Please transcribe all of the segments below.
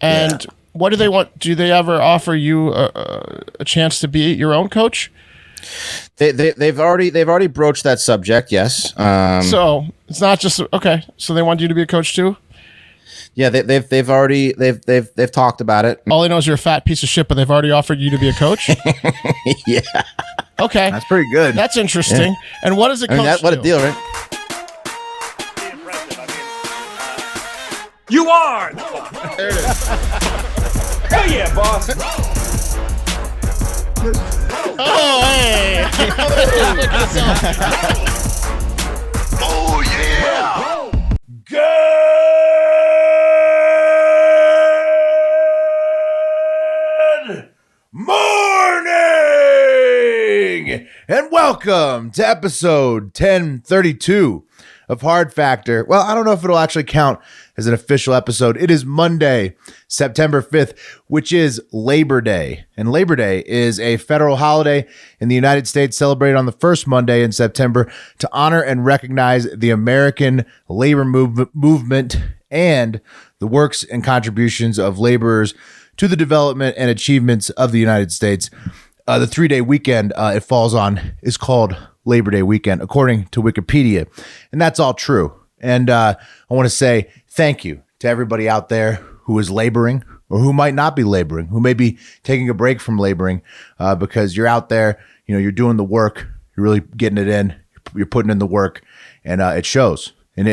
And what do they want? Do they ever offer you a chance to be your own coach? They've already broached that subject. Yes. So it's not just okay. So they want you to be a coach too. Yeah, they've talked about it. All they know is you're a fat piece of shit, but they've already offered you to be a coach. Yeah. Okay, that's pretty good. That's interesting. Yeah. And what does a coach what do? a deal, right? You are. There it is. Hell yeah, boss. Oh, hey. Oh, yeah. Good morning and welcome to episode 1032 of Hard Factor. Well, I don't know if it'll actually count as an official episode. It is Monday, September 5th, which is Labor Day. And Labor Day is a federal holiday in the United States celebrated on the first Monday in September to honor and recognize the American labor movement and the works and contributions of laborers to the development and achievements of the United States. The 3-day weekend it falls on is called Labor Day weekend, according to Wikipedia. And that's all true. And I want to say thank you to everybody out there who is laboring or who might not be laboring, who may be taking a break from laboring because you're out there, you know, you're doing the work, you're really getting it in, you're putting in the work, and it shows. And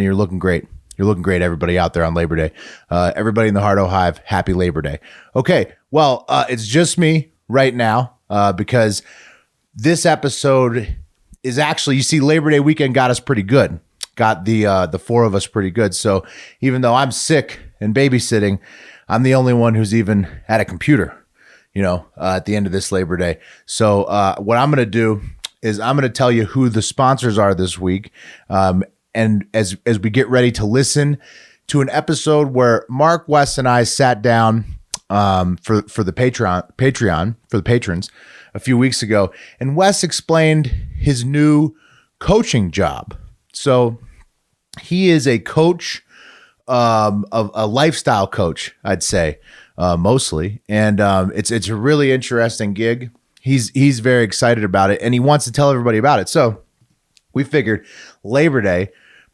you're looking great. You're looking great, everybody out there on Labor Day. Everybody in the Hardo Hive, happy Labor Day. Okay, well, it's just me right now because this episode is actually, you see, Labor Day weekend got us pretty good. Got the four of us pretty good. So even though I'm sick and babysitting, I'm the only one who's even at a computer, you know, at the end of this Labor Day. So what I'm going to do is I'm going to tell you who the sponsors are this week. And as we get ready to listen to an episode where Mark, Wes, and I sat down for the Patreon for the patrons a few weeks ago, and Wes explained his new coaching job. So he is a coach, a lifestyle coach, I'd say, mostly, and it's a really interesting gig. He's very excited about it, and he wants to tell everybody about it. So we figured Labor Day,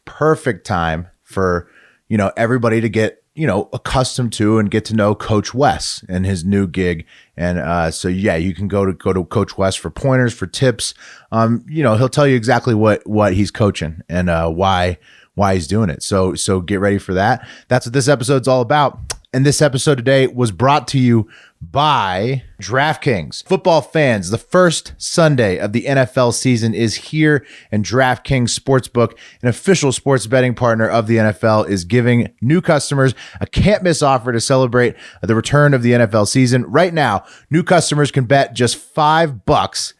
perfect time for, you know, everybody to get, you know, accustomed to and get to know Coach Wes and his new gig. And so, yeah, you can go to Coach Wes for pointers, for tips. You know, he'll tell you exactly what he's coaching and why he's doing it. So get ready for that. That's what this episode's all about. And this episode today was brought to you by DraftKings. Football fans, the first Sunday of the NFL season is here, and DraftKings Sportsbook, an official sports betting partner of the NFL, is giving new customers a can't-miss offer to celebrate the return of the NFL season. Right now, new customers can bet just $5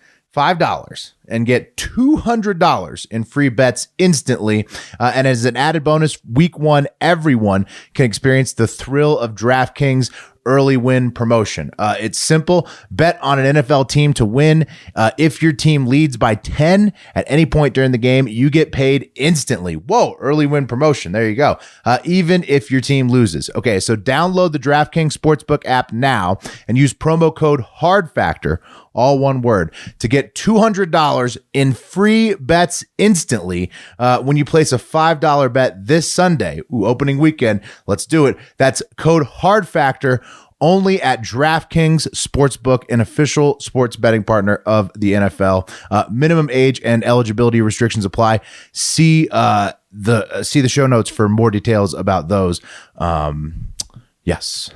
and get $200 in free bets instantly. And as an added bonus, week one, everyone can experience the thrill of DraftKings early win promotion. It's simple. Bet on an NFL team to win. If your team leads by 10 at any point during the game, you get paid instantly. Whoa, early win promotion. There you go. Even if your team loses. Okay, so download the DraftKings Sportsbook app now and use promo code HARDFACTOR, all one word, to get $200 in free bets instantly when you place a $5 bet this Sunday. Ooh, opening weekend. Let's do it. That's code HARDFACTOR only at DraftKings Sportsbook, an official sports betting partner of the NFL. Minimum age and eligibility restrictions apply. See the show notes for more details about those. Yes.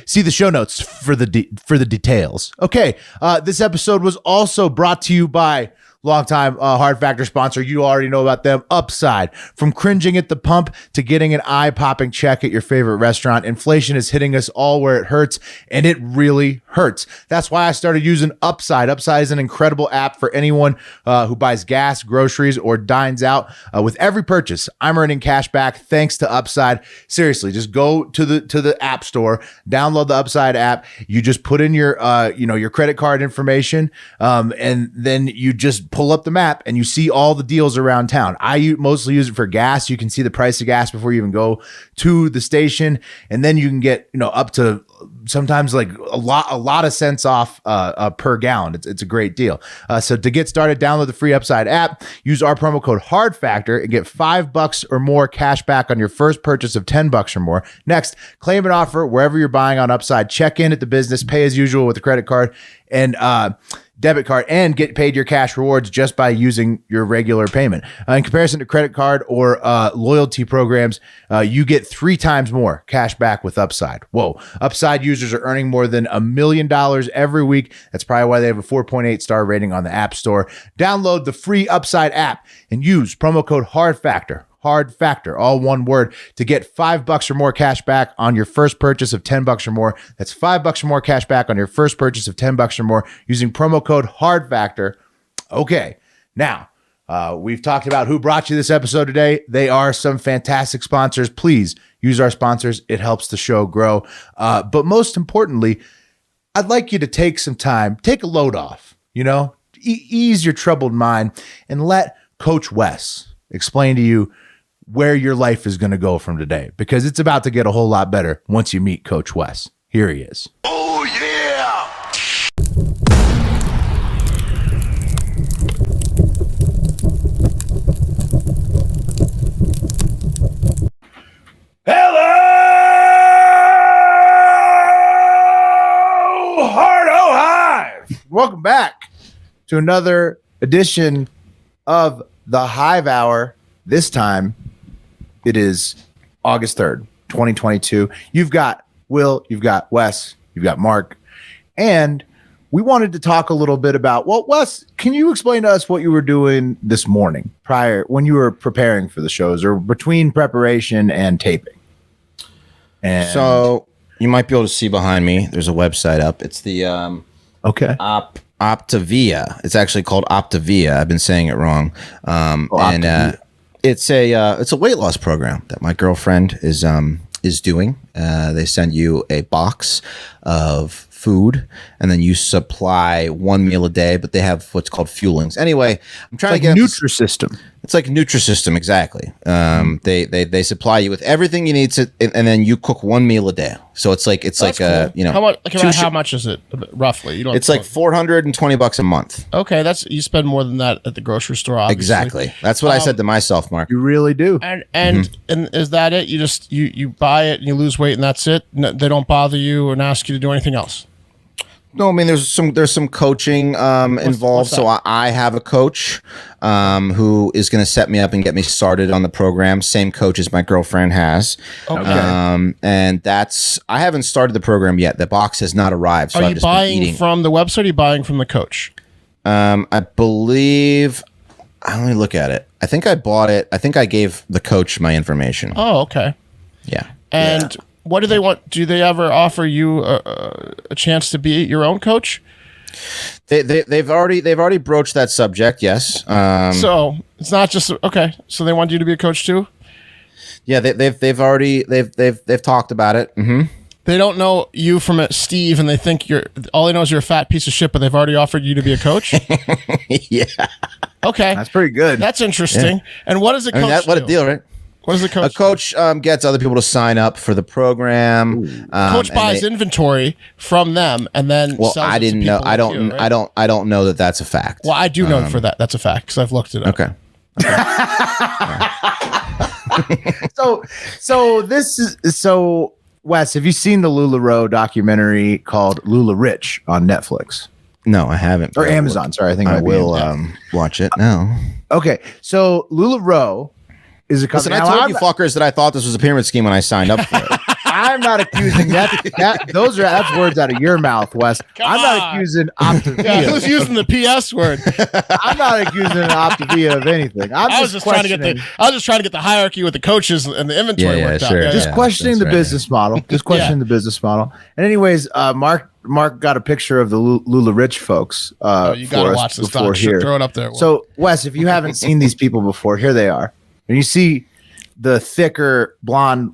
See the show notes for the details. Okay. This episode was also brought to you by longtime Hard Factor sponsor. You already know about them. Upside. From cringing at the pump to getting an eye-popping check at your favorite restaurant, inflation is hitting us all where it hurts, and it really hurts. That's why I started using Upside. Upside is an incredible app for anyone who buys gas, groceries, or dines out. With every purchase, I'm earning cash back thanks to Upside. Seriously, just go to the App Store, download the Upside app. You just put in your credit card information, and then you just pull up the map and you see all the deals around town. Mostly use it for gas. You can see the price of gas before you even go to the station. And then you can get, up to sometimes like a lot of cents off per gallon. It's a great deal. So to get started, download the free Upside app, use our promo code HARDFACTOR and get $5 or more cash back on your first purchase of $10 or more. Next, claim an offer wherever you're buying on Upside. Check in at the business, pay as usual with a credit card and debit card, and get paid your cash rewards just by using your regular payment. In comparison to credit card or loyalty programs, you get 3 times more cash back with Upside. Whoa. Upside users are earning more than $1 million every week. That's probably why they have a 4.8 star rating on the App Store. Download the free Upside app and use promo code HARDFACTOR. Hard Factor, all one word, to get $5 or more cash back on your first purchase of $10 or more. That's $5 or more cash back on your first purchase of $10 or more using promo code Hard Factor. Okay, now we've talked about who brought you this episode today. They are some fantastic sponsors. Please use our sponsors. It helps the show grow. But most importantly, I'd like you to take some time, take a load off, ease your troubled mind, and let Coach Wes explain to you where your life is going to go from today, because it's about to get a whole lot better once you meet Coach Wes. Here he is. Oh, yeah! Hello, Hardo Hive! Welcome back to another edition of the Hive Hour. This time, it is August 3rd, 2022. You've got Will, you've got Wes, you've got Mark, and we wanted to talk a little bit about, well, Wes, can you explain to us what you were doing this morning when you were preparing for the shows, or between preparation and taping? And So you might be able to see behind me. There's a website up. It's the okay. Optavia. It's actually called Optavia. I've been saying it wrong. Optavia. It's a weight loss program that my girlfriend is doing. They send you a box of food, and then you supply 1 meal a day. But they have what's called fuelings. Anyway, I'm trying to get Nutrisystem. It's like a Nutrisystem, exactly. They supply you with everything you need to, and then you cook 1 meal a day. So it's like That's cool. How much is it roughly? You don't. It's like $420 a month. Okay, you spend more than that at the grocery store. Obviously. Exactly. That's what I said to myself, Mark. You really do. And is that it? You buy it and you lose weight and that's it. No, they don't bother you and ask you to do anything else. No, I mean there's some coaching involved. what's So I have a coach who is going to set me up and get me started on the program. Same coach as my girlfriend has. Okay. And I haven't started the program yet. The box has not arrived. So Are I've you just been buying eating. from the website? Or are you buying from the coach? I believe. Let me look at it. I think I bought it. I think I gave the coach my information. Oh, okay. Yeah. And what do they want? Do they ever offer you a chance to be your own coach? They've already broached that subject. Yes. So it's not just okay. So they want you to be a coach too. Yeah. They've talked about it. Mm-hmm. They don't know you from Steve, and they think all they know is you're a fat piece of shit. But they've already offered you to be a coach. Yeah. Okay, That's pretty good. that's interesting. Yeah. And what does a coach What do? a deal, right? What does the coach? A coach gets other people to sign up for the program. Coach buys inventory from them and then. Well, sells I it to didn't know. people I like don't. you, right? I don't know that that's a fact. Well, I do know for that. That's a fact because I've looked it up. Okay. So Wes, have you seen the LuLaRoe documentary called Lula Rich on Netflix No, I haven't. or Amazon? Sorry, I think it I might be will Amazon. watch it now. Okay, so LuLaRoe is a Listen, company. I Now, told I'm you fuckers that I thought this was a pyramid scheme when I signed up for it. I'm not accusing that's words out of your mouth, Wes. I'm not on. accusing Optavia. Yeah, who's using the PS word? I'm not accusing Optavia of anything. I was just trying to get the hierarchy with the coaches and the inventory worked out. sure. Yeah, just yeah. questioning that's the right. business model. Just questioning the business model. And anyways, Mark got a picture of the Lula Rich folks. You gotta watch this doc. Throw it up there. So Wes, if you haven't seen these people before, here they are. And you see the thicker blonde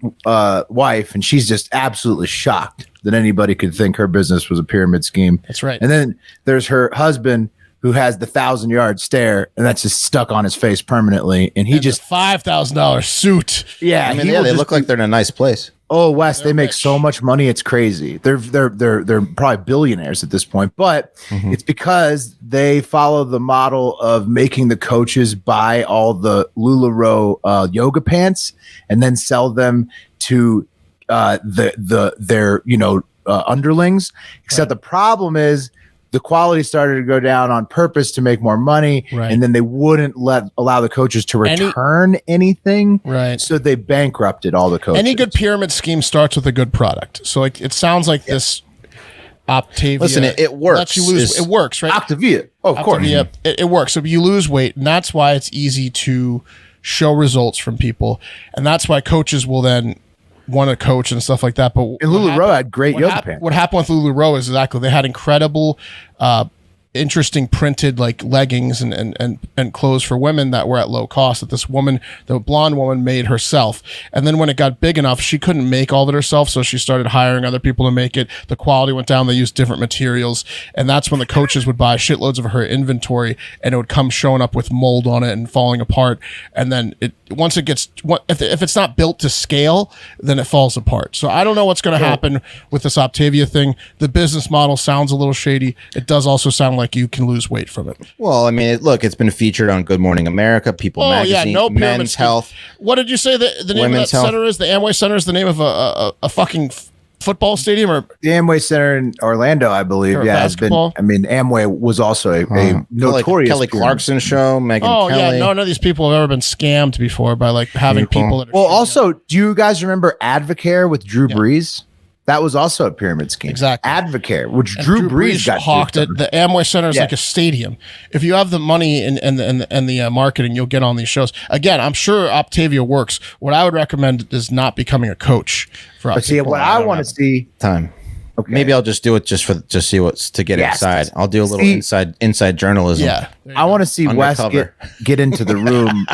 wife, and she's just absolutely shocked that anybody could think her business was a pyramid scheme. That's right. And then there's her husband, who has the 1,000-yard stare, and that's just stuck on his face permanently. And he And just, $5,000 suit. yeah, I mean, he yeah, will they just look like they're in a nice place. Oh, Wes, they make rich. so much money. It's crazy. They're probably billionaires at this point, but it's because they follow the model of making the coaches buy all the LuLaRoe yoga pants and then sell them to their underlings. Except the problem is the quality started to go down on purpose to make more money, Right. and then they wouldn't allow the coaches to return anything. Right. So they bankrupted all the coaches. Any good pyramid scheme starts with a good product. So like it sounds like this Optavia. Listen, it works. Lets you lose. It works, right? Optavia. Oh, of course. Optavia, it works. So you lose weight, and that's why it's easy to show results from people, and that's why coaches will then want to coach and stuff like that. But And LuLaRoe had great yoga pants. what happened with LuLaRoe is exactly they had incredible, interesting printed like leggings and clothes for women that were at low cost that this woman, the blonde woman, made herself. And then when it got big enough, she couldn't make all of it herself, so she started hiring other people to make it. The quality went down. They used different materials, and that's when the coaches would buy shitloads of her inventory, and it would come showing up with mold on it and falling apart. And then once it gets, if it's not built to scale, then it falls apart. So I don't know what's going to happen with this Optavia thing. The business model sounds a little shady. It does also sound like you can lose weight from it. Well, I mean, look, it's been featured on Good Morning America, People Magazine, pyramid Men's scheme. Health. What did you say the name of that Women's Health. center is? The Amway Center is the name of a fucking football stadium or The Amway Center in Orlando, I believe, Or has been. basketball? I mean, Amway was also a notorious Kelly pyramid. Clarkson show, Megan oh Kelly. yeah, none of these people have ever been scammed before by like having people that are Well, also, do you guys remember Advocare with Drew Brees? That was also a pyramid scheme. Exactly. Advocare, which And Drew Brees got hawked it. duped. The Amway Center is Yeah. like a stadium. If you have the money and the marketing, you'll get on these shows. Again, I'm sure Optavia works. What I would recommend is not becoming a coach for Optavia. But see, what I want to see. Time. Okay. Maybe I'll just do it just see what's to get Yes. inside. I'll do a little See- inside journalism. Yeah. I want to see Wes Undercover. get into the room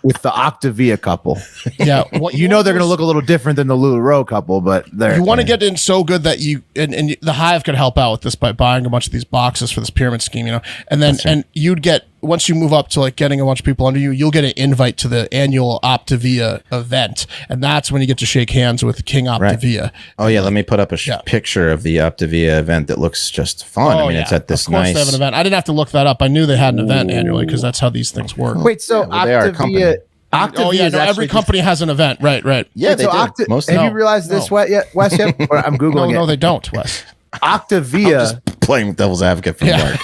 with the Octavia couple. Yeah. What You know they're going to look a little different than the LuLaRoe couple, but they're. You want to get in so good that you and the Hive could help out with this by buying a bunch of these boxes for this pyramid scheme, and then and you'd get, once you move up to like getting a bunch of people under you, you'll get an invite to the annual Optavia event, and that's when you get to shake hands with King Optavia. Oh yeah, let me put up a Yeah. picture of the Optavia event that looks just fun. I mean, it's at this of course nice. they have an event. I didn't have to look that up. I knew they had an event annually because that's how these things work. Wait, so well, they are a company. Octavia oh yeah, is no, every actually company has an event. Right. Yeah, Wait, they so do. Most have of you them. realized this yet, Wes? Yet? Or I'm No, googling no, it. they don't, Wes. Octavia. playing devil's advocate for Yeah. Mark.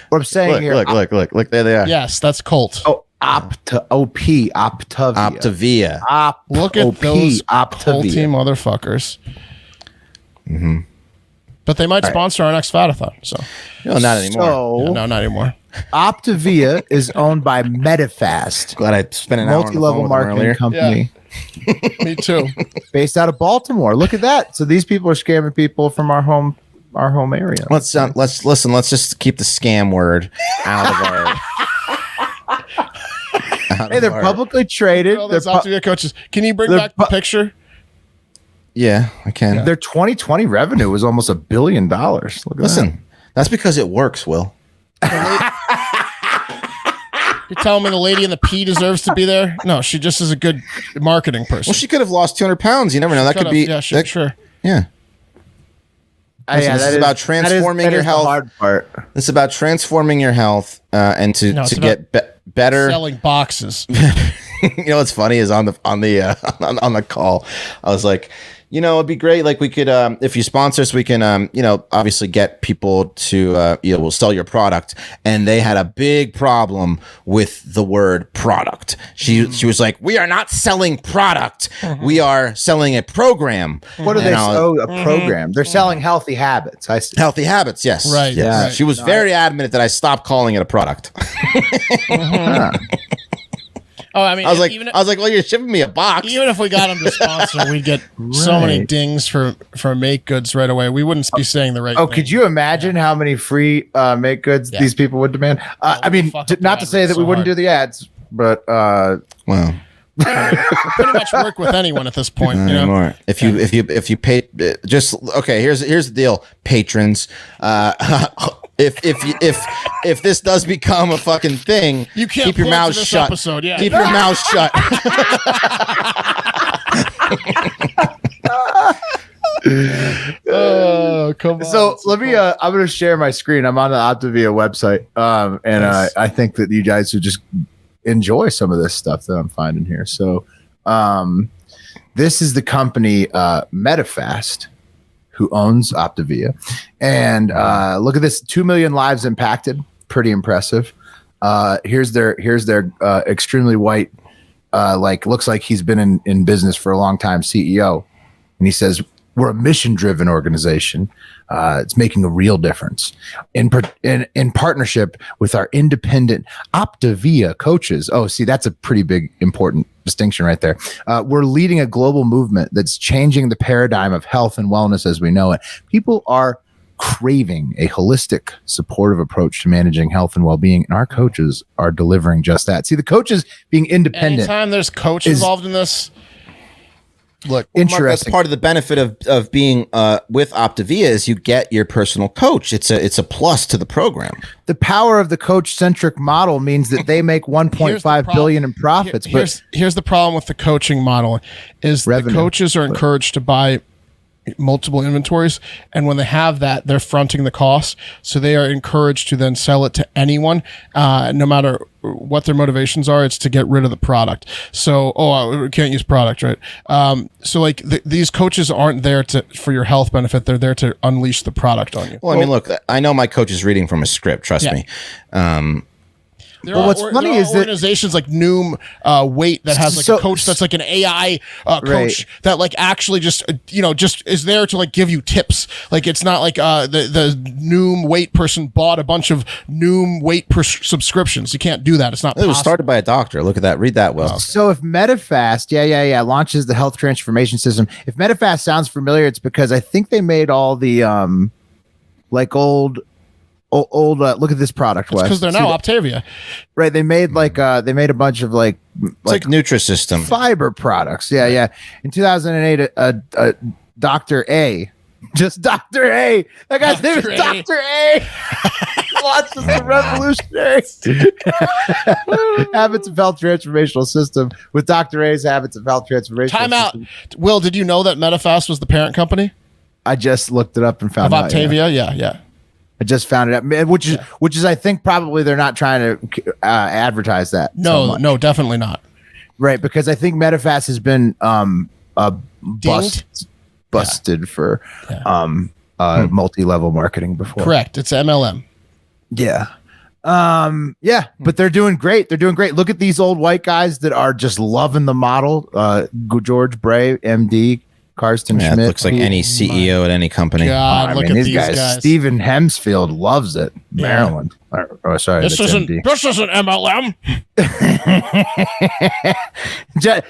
What I'm saying Look, here. look, there they are. Yes, that's Colt. Oh, Optavia. Optavia. Look at those Optavia. Colty motherfuckers. Mm-hmm. But they might sponsor our next Fatathon. So No, not anymore. So, yeah, no, not anymore. Optavia is owned by Medifast, Glad I spent an hour on the phone multi-level with them marketing earlier. company Me too. based out of Baltimore. Look at that. So these people are scamming people from our home area. Let's listen. Let's just keep the scam word out of our. Hey, they're publicly traded. All They're, those Optavia coaches. Can you bring they're back the picture? Yeah, I can. their 2020 revenue was almost $1 billion. Look at Listen, that's because it works, Will. You're telling me the lady in the P deserves to be there? No, she just is a good marketing person. Well, she could have lost 200 pounds. You never know. That could be. Yeah, sure. that- sure. Yeah. that. Listen, this is about transforming your the health. hard part. It's about transforming your health and to No, it's get better. Selling boxes. You know what's funny is on the call, I was like, it'd be great. Like we could, if you sponsor us, we can, obviously get people to, we'll sell your product. And they had a big problem with the word product. She was like, we are not selling product. We are selling a program. What do And they I was- sell? A program. They're selling healthy habits. I see. Healthy habits, yes. Right, Yes. right. She was very adamant that I stopped calling it a product. Oh, I mean, I was like, even well, you're shipping me a box. even if we got them to sponsor, we'd get so many Right. dings for make goods right away. We wouldn't be saying the right Oh, thing. could you imagine how many free make goods Yeah. these people would demand? I mean, fuck up not the to say ads that we so wouldn't hard. do the ads, but Well, pretty much work with anyone at this point? not You know? anymore. If you pay, just okay. Here's the deal, patrons. if this does become a fucking thing, You can't keep your point to mouth this shut. episode, yeah. Keep your mouth shut. Oh, come on. So let me. I'm going to share my screen. I'm on the Optavia website, and Nice. I think that you guys would just enjoy some of this stuff that I'm finding here. So, this is the company Medifast, who owns Optavia, and look at this: 2 million lives impacted. Pretty impressive. Here's their extremely white, looks like he's been in business for a long time. CEO, and he says, we're a mission-driven organization. It's making a real difference in partnership with our independent Optavia coaches. Oh, see, that's a pretty big, important distinction right there. We're leading a global movement that's changing the paradigm of health and wellness as we know it. People are craving a holistic, supportive approach to managing health and well-being, and our coaches are delivering just that. See, the coaches being independent. Anytime there's coach involved in this, look, That's Interesting. part of the benefit of being with Optavia is you get your personal coach. It's a plus to the program. The power of the coach-centric model means that they make Here's the 1.5 billion in profits. Here's the problem with the coaching model is Revenue. the coaches are encouraged to buy multiple inventories, and when they have that, they're fronting the cost, so they are encouraged to then sell it to anyone, no matter what their motivations are. It's to get rid of the product. So we can't use product, right? So like these coaches aren't there for your health benefit, they're there to unleash the product on you. Well, I mean, look, I know my coach is reading from a script. Trust me. There Well, are, what's funny there are is that- organizations like Noom Weight that has like So- a coach that's like an AI coach Right. that like actually just is there to like give you tips. Like it's not like the Noom Weight person bought a bunch of Noom Weight subscriptions. You can't do that. It's not It was possible. started by a doctor. Look at that. Read that well. So if Medifast, launches the health transformation system. If Medifast sounds familiar, it's because I think they made all the old look at this product, Wes. because they're See now that- Optavia. right. They made they made a bunch of It's like Nutrisystem. fiber products. Yeah. In 2008, Dr. A, just Dr. A. That guy's name is Dr. A. Dr. A. Launches the revolutionary Habits of Health Transformational System with Dr. A's Habits of Health Transformational Time out. System. Will, did you know that Medifast was the parent company I just looked it up and of found out. Yeah. Optavia? Yeah. I just found it out, which is I think probably they're not trying to advertise that. so No, much. no, definitely not. Right, because I think Medifast has been Dinged? busted for multi-level marketing before. Correct. It's MLM. Yeah. But they're doing great. They're doing great. Look at these old white guys that are just loving the model. George Bray, MD, Karsten Yeah, it Schmidt. looks like any CEO at any company. God, look at these guys. Stephen Hemsfield loves it. Maryland. Oh, sorry. This that's isn't MD. MLM.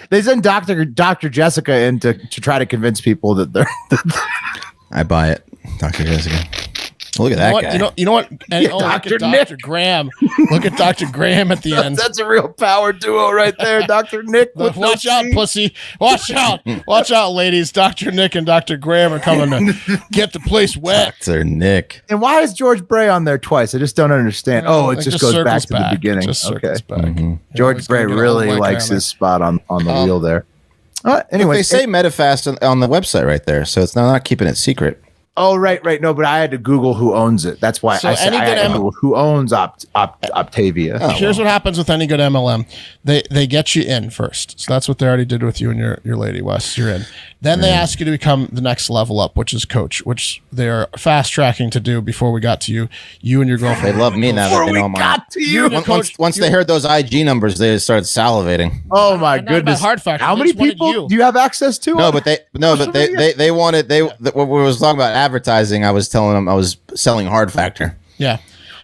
They send Dr. Jessica in to try to convince people that they're I buy it. Dr. Jessica. Look at that What, guy. you know what? And, look Dr. at Dr. Nick. Graham. Look at Dr. Graham at the end. that's a real power duo right there, Dr. Nick. with no Watch out, C. pussy. Watch out. Watch out, ladies. Dr. Nick and Dr. Graham are coming to get the place wet. Dr. Nick. And why is George Bray on there twice? I just don't understand. It just goes back circles to the beginning. Just circles back. George He's Bray gonna get a really little likes white his spot on the wheel there. Anyway, They say Medifast on the website right there, so it's not keeping it secret. right. No, but I had to Google who owns it. That's why So I said any I good had to M- Google who owns Optavia. Here's what happens with any good MLM. They get you in first. So that's what they already did with you and your lady, Wes. You're in. Then they ask you to become the next level up, which is coach, which they're fast tracking to do before we got to you. You and your They girlfriend. love me now that Before they we know my. got to you. Once they heard those IG numbers, they started salivating. Oh my Not about goodness! hard factor. How They many just wanted people you. do you have access to? No, but they wanted when we was talking about advertising, I was telling them I was selling Hard Factor. Yeah.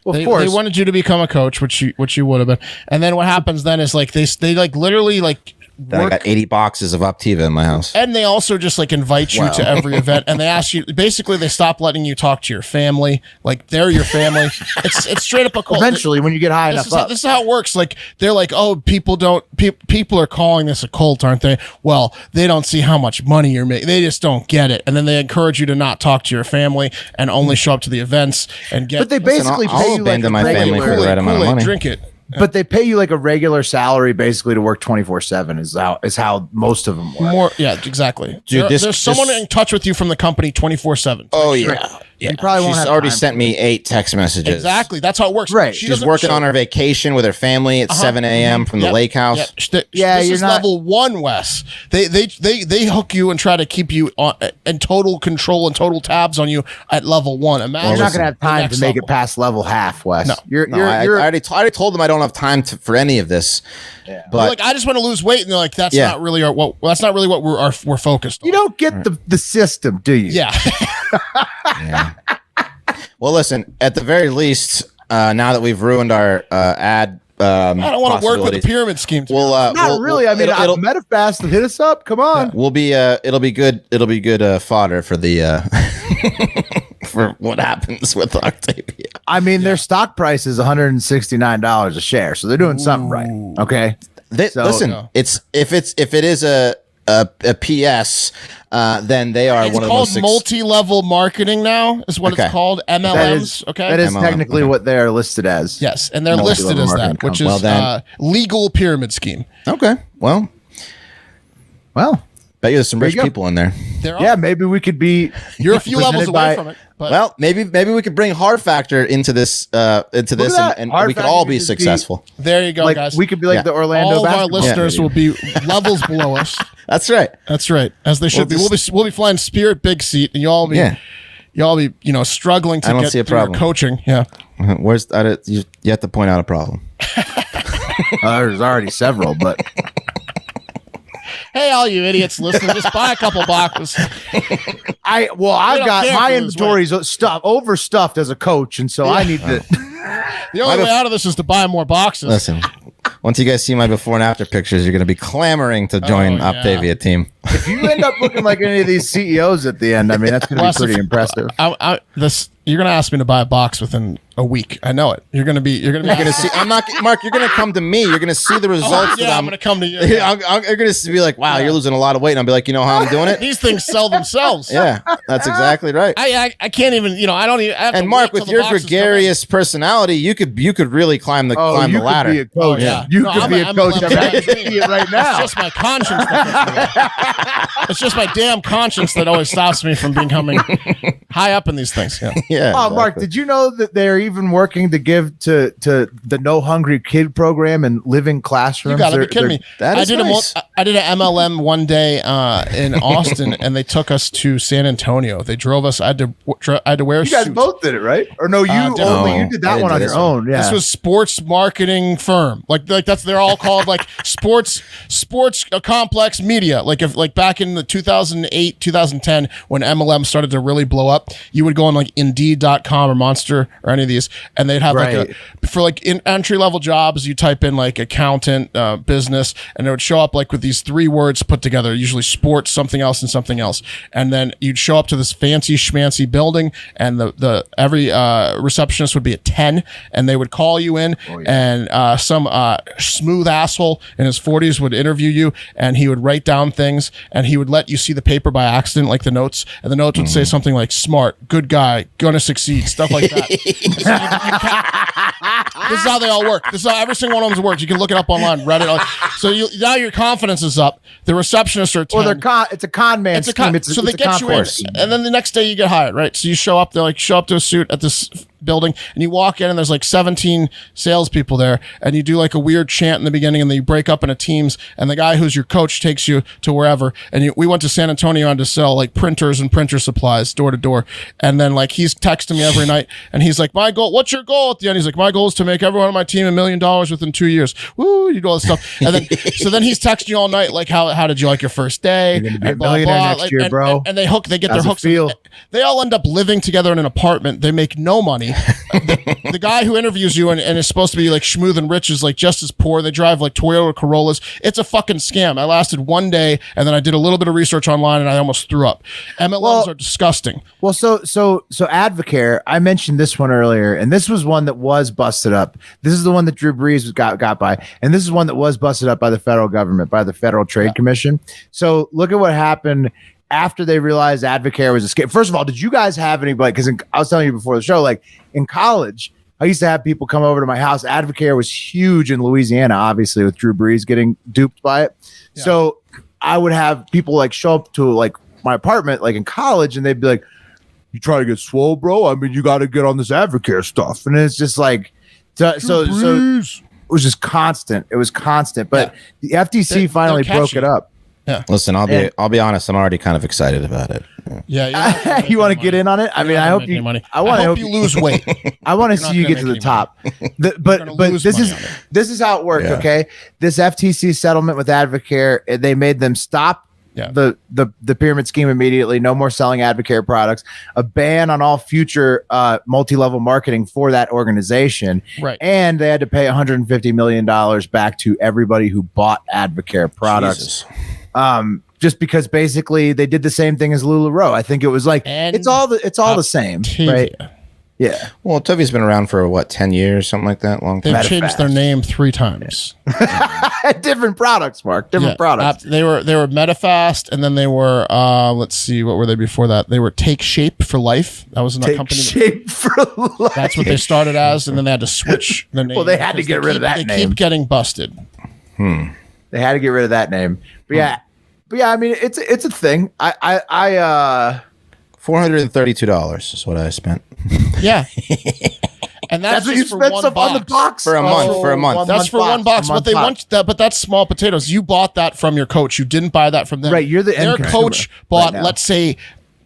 Well, of They course. wanted you to become a coach, which you would have been. And then what happens then is like they like literally like Then I got 80 boxes of Optiva in my house. And they also just like invite you to every event, and they ask you. Basically, they stop letting you talk to your family. Like they're your family. It's straight up a cult. Eventually, when you get high enough up. This is how it works. Like they're like, oh, people are calling this a cult, aren't they? Well, they don't see how much money you're making. They just don't get it, and then they encourage you to not talk to your family and only show up to the events and get. But they basically pay you like a my family for the right amount of money. Drink it. But they pay you like a regular salary basically to work 24/7 is how most of them work. Exactly. Dude, there's someone in touch with you from the company 24/7. Oh yeah. You probably won't She's have already time. sent me 8 text messages. Exactly. That's how it works. Right. She's working on her vacation with her family at 7 a.m. from the lake house. This is level 1, Wes. They hook you and try to keep you in total control and total tabs on you at level 1. Imagine You're not going to have time to make it past level half, Wes. No, I already told them I don't have time for any of this. Yeah. But you're like, I just want to lose weight, and they're like, that's not really what we're focused on. You don't get the system, do you? Yeah. Yeah. Well, listen. At the very least, now that we've ruined our ad, I don't want to work with the pyramid scheme. Not really. I mean, it'll Metafast hit us up. Come on. Yeah, we'll be. It'll be good. It'll be good fodder for the for what happens with Octavia. I mean, their stock price is $169 a share, so they're doing something right. Okay. Listen, it's if it is a PS, then they are one of the most. It's called multi-level marketing now. Is what it's called. MLMs. That is technically what they are listed as. Yes, and they're listed as that, which is legal pyramid scheme. Okay. Well. Bet you there's some rich people in there. Yeah, maybe we could be. You're a few levels away from it. Well, maybe we could bring Hard Factor into this, and we could all be successful. There you go, guys. We could be like the Orlando. All of our listeners will be levels below us. That's right. That's right. As they should be. We'll be flying Spirit Big Seat, and y'all be struggling to get through our coaching. Yeah. Where's that? You have to point out a problem. There's already several, but. Hey, all you idiots listening, just buy a couple boxes. I've got my inventory's overstuffed as a coach, and so I need to. The only way out of this is to buy more boxes. Listen, once you guys see my before and after pictures, you're going to be clamoring to join Optavia team. If you end up looking like any of these CEOs at the end, I mean, that's going to be pretty impressive. You're going to ask me to buy a box within a week. I know it. You're going to see. I'm not, Mark. You're going to come to me. You're going to see the results. I'm going to come to you. I'm going to be like, wow, you're losing a lot of weight. And I'll be like, you know how I'm doing it? These things sell themselves. Yeah, that's exactly right. I can't even. I don't even. And Mark, with your gregarious personality, you could really climb the ladder. Could be a coach. Yeah. You could be a coach. I'm asking you right now. It's just my conscience. It's just my damn conscience that always stops me from becoming high up in these things. Yeah. Oh, Mark, did you know that they're even working to give to the No Hungry Kid program and living classrooms? You gotta be kidding me. I did an MLM one day in Austin, and they took us to San Antonio. They drove us. I had to wear a suit. You guys both did it, right? Or no, you did that one on your own. Yeah. This was sports marketing firm. Like they're all called like sports complex media. Like back in the 2008, 2010 when MLM started to really blow up, you would go on like Indeed.com or Monster or any of these, and they'd have in entry level jobs, you type in like accountant, business, and it would show up like with these 3 words put together, usually sports, something else, and something else. And then you'd show up to this fancy schmancy building, and the every receptionist would be a 10, and they would call you in, and some smooth asshole in his 40s would interview you, and he would write down things, and he would let you see the paper by accident, like the notes, and the notes would say something like smart, good guy, gonna succeed, stuff like that. This is how they all work. This is how every single one of them works. You can look it up online, Reddit. So now your confidence is up. The receptionists are 10. Well, it's a con man scheme. So they get you in, and then the next day you get hired, right? So you show up to a suit at this building, and you walk in, and there's like 17 salespeople there, and you do like a weird chant in the beginning, and then you break up into teams, and the guy who's your coach takes you to wherever. And we went to San Antonio to sell like printers and printer supplies door to door, and then like he's texting me every night, and he's like, "My goal, what's your goal?" At the end, he's like, "My goal is to make everyone on my team $1 million within 2 years." Woo, you do all this stuff, and then then he's texting you all night like, "How did you like your first day?" You're gonna be a millionaire next year, bro. And they get their hooks. They all end up living together in an apartment. They make no money. me, the guy who interviews you and is supposed to be like schmooth and rich is like just as poor. They drive like Toyota Corollas. It's a fucking scam. I lasted one day and then I did a little bit of research online and I almost threw up. MLMs are disgusting. Well, so Advocare, I mentioned this one earlier, and this was one that was busted up. This is the one that Drew Brees got by, and this is one that was busted up by the federal government, by the Federal Trade Commission. So look at what happened after they realized Advocare was a scam. First of all, did you guys have anybody? Because I was telling you before the show, like in college, I used to have people come over to my house. Advocare was huge in Louisiana, obviously, with Drew Brees getting duped by it. Yeah. So I would have people like show up to like my apartment, like in college, and they'd be like, "You try to get swole, bro? I mean, you got to get on this Advocare stuff." And it's just like, so it was just constant. It was constant. But the FTC finally broke it up. Yeah. Listen, I'll be honest. I'm already kind of excited about it. Yeah. You want to get in on it? I mean, I hope you. I hope you lose weight. I want to see you get to the top. But this is how it worked. Yeah. Okay, this FTC settlement with Advocare, they made them stop the pyramid scheme immediately. No more selling Advocare products. A ban on all future multi-level marketing for that organization. Right. And they had to pay $150 million back to everybody who bought Advocare products. Jesus. Just because basically they did the same thing as LuLaRoe. I think it was like it's all the same, right? Yeah. Well, Tovi's been around for what, 10 years, something like that. Long time. They've changed their name 3 times. Different products, Mark. Different products. They were Medifast, and then they were let's see, what were they before that? They were Take Shape for Life. That was another company. Shape for Life. That's what they started as, and then they had to switch the name. Well, they had to get rid of that name. They keep getting busted. They had to get rid of that name. But yeah, I mean, it's a thing. I $432 is what I spent. Yeah. And that's what you spent stuff on the box for a month. That's for one box. But they want that. But that's small potatoes. You bought that from your coach. You didn't buy that from them. Right. You're the end Their coach bought, let's say,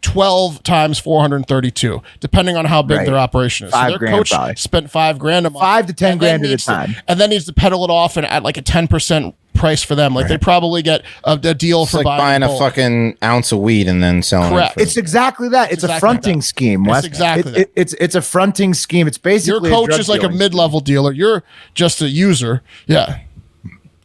12 times 432, depending on how big their operation is. So their coach spent $5,000 a month, 5 to 10 grand at a time, and then needs to pedal it off and at like a 10% price for them. Like they probably get a deal it's for like buying a fucking ounce of weed and then selling it. It's exactly that. It's a fronting scheme. Wes. It's exactly that. It's a fronting scheme. It's basically your coach is like a mid-level dealer. You're just a user. Yeah.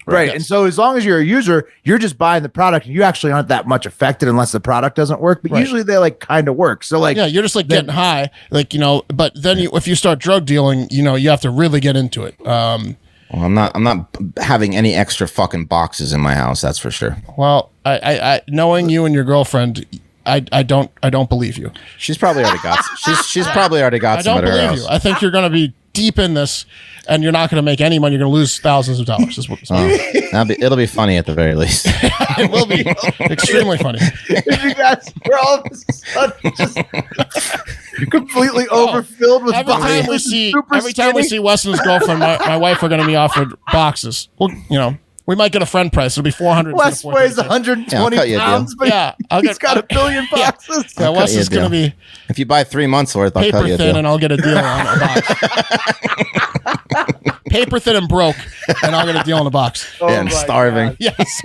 Right. Yes. And so as long as you're a user, you're just buying the product and you actually aren't that much affected unless the product doesn't work. But usually they like kind of work. So like, yeah, you're just like getting high, like, but then if you start drug dealing, you have to really get into it. Well, I'm not having any extra fucking boxes in my house. That's for sure. Well, I knowing you and your girlfriend, I don't believe you. She's probably already got. She's probably already got some at her house. I don't believe you. I think you're going to be deep in this, and you're not going to make any money. You're going to lose thousands of dollars. Is what it'll be funny at the very least. It will be extremely funny. You guys, we're all of a sudden just completely overfilled with boxes. Every time we see Wes and his girlfriend, my wife are going to be offered boxes. Well, we might get a friend price. It'll be $400. Wes weighs 120 pounds, but he's got a billion boxes. Yeah, Wes is going to be. If you buy 3 months worth, I'll cut you a deal. And I'll get a deal on a box. Paper thin and broke, and I'll get a deal on a box. And starving. God. Yes.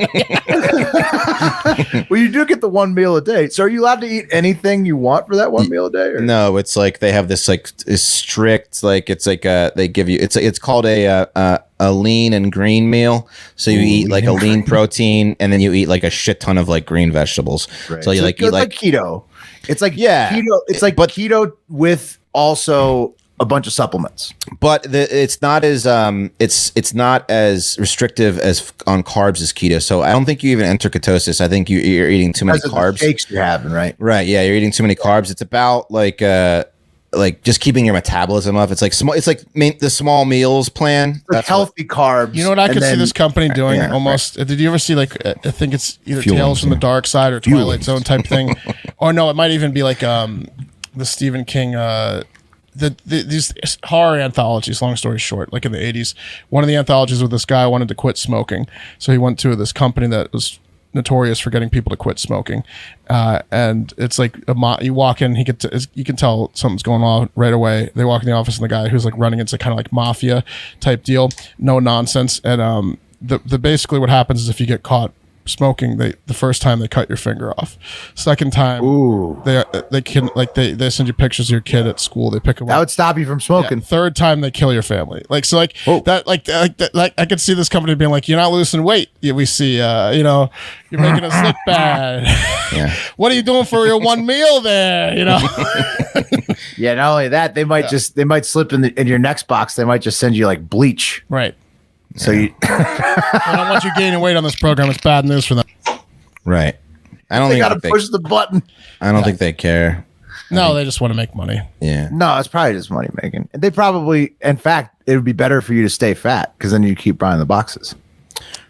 Well, you do get the 1 meal a day. So are you allowed to eat anything you want for that 1 meal a day? Or? No, it's like they have this like strict, like it's like they give you it's called a lean and green meal. So you eat like a lean protein, and then you eat like a shit ton of like green vegetables. Right. So you like eat like keto. It's like keto. It's like keto with also a bunch of supplements, but it's not as it's not as restrictive as on carbs as keto. So I don't think you even enter ketosis. I think you're eating too many carbs. The shakes you're having, right? Right. Yeah, you're eating too many carbs. It's about like just keeping your metabolism up. It's like the small meals plan. That's healthy carbs. You know what I could see this company doing almost? Right. Did you ever see I think it's either Tales from the Dark Side or Twilight Zone type thing, or no, it might even be like the Stephen King. These horror anthologies, long story short, like in the 80s, one of the anthologies with this guy wanted to quit smoking. So he went to this company that was notorious for getting people to quit smoking. And it's like you walk in, you can tell something's going on right away. They walk in the office and the guy who's like running it's kind of like mafia type deal, no nonsense. And the basically what happens is if you get caught smoking, the first time they cut your finger off. Second time, they can they send you pictures of your kid at school. They pick them That up. would stop you from smoking. Third time they kill your family. That I could see this company being like, you're not losing weight. Yeah, we see, you're making us look bad. Yeah. What are you doing for your one meal there? Yeah, not only that, they might slip in your next box. They might just send you like bleach. Right. So you I don't want you gaining weight on this program. It's bad news for them. Right. I don't they think got to push the button. I don't think they care. No, they just want to make money. Yeah. No, it's probably just money making. They probably, in fact, it would be better for you to stay fat because then you keep buying the boxes.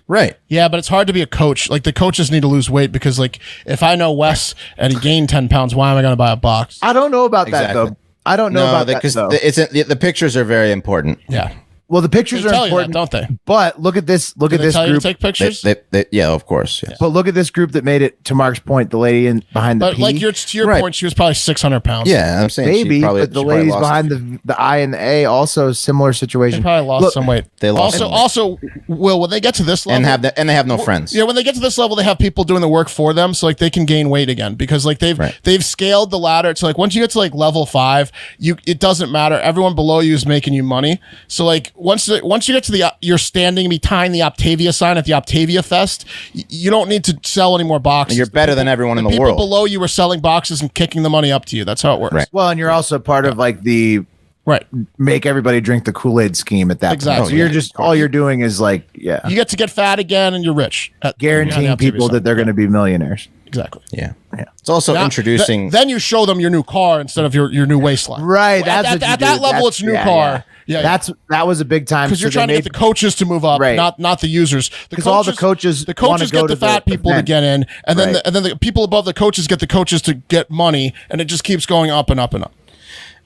Right. Yeah, but it's hard to be a coach. Like the coaches need to lose weight because, like, if I know Wes and he gained 10 pounds, why am I going to buy a box? I don't know about that Exactly. though. I don't know about that because though. the pictures are very important. Yeah, Well, the pictures they are tell you that, important, don't they? but look at this. Look Do at they this tell you to group. take pictures? Yeah, of course. Yeah. But look at this group that made it. To Mark's point, the lady behind the But P. like to your Right. point, she was probably 600 pounds. Yeah, I'm saying maybe, she probably, but the she probably ladies lost- behind the I and the A also similar They situation. probably lost Look, some weight. They lost some weight. Also, Will, when they get to this level, and they have no friends. Yeah, when they get to this level, they have people doing the work for them, so like they can gain weight again because like they've scaled the ladder to like once you get to like level 5, it doesn't matter. Everyone below you is making you money. So like once you get to you're standing behind the Octavia sign at the Octavia Fest, you don't need to sell any more boxes. You're better than everyone in the people world. below you are selling boxes and kicking the money up to you. That's how it works. Right. Well, and you're also part of like the Right. make everybody drink the Kool-Aid scheme at that Exactly. point. So you're just all you're doing is like You get to get fat again and you're rich. guaranteeing behind the people Octavia that they're going to be millionaires. Exactly. Yeah. It's also Now, introducing. then you show them your new car instead of your new waistline. Right. That's At what you that do. level, That's- it's new yeah, car. Yeah. That was a big time Because you're so they trying to get the coaches to move up, Right. not the users. Because all the coaches wanna coaches go get to the fat the people event. to get in, and then Right. the people above the coaches get the coaches to get money, and it just keeps going up and up and up.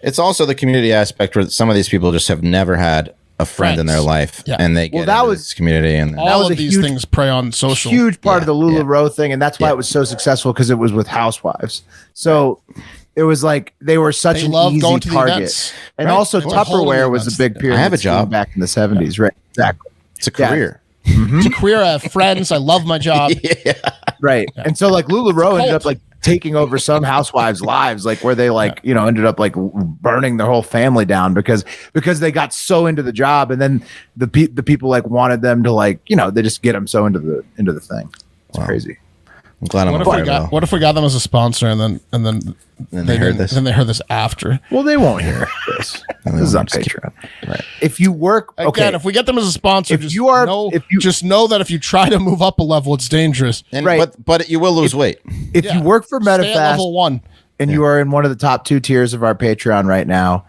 It's also the community aspect where some of these people just have never had a friend in their Friends. life, Yeah. and they get that into was- this community, and All was of a these huge- things prey on social. huge part of the Lula yeah. Roe thing, and that's why Yeah. it was so successful because it was with housewives. So it was like they were such They an love easy going to the target. events. And Right. also They were holding Tupperware was a events. big pyramid I have a scheme job. back in the 70s, right? Exactly. it's a career. It's a career. I have friends. I love my job. Right. And so like Lula Roe ended cult. up like taking over some housewives' lives, like where they like, ended up like burning their whole family down because they got so into the job. And then the people like wanted them to like, they just get them so into the thing. It's crazy. I'm glad I'm What a if, we part got, of it. what if we got them as a sponsor and then they heard this. Then they heard this after. Well, they won't hear this. This is on Patreon. Right. If you work, Again, if we get them as a sponsor, If you are- if you- just know that if you try to move up a level, it's dangerous. And, Right. but you will lose weight. If Yeah. you work for Stay at MetaFast level 1. and you are in one of the top 2 tiers of our Patreon right now,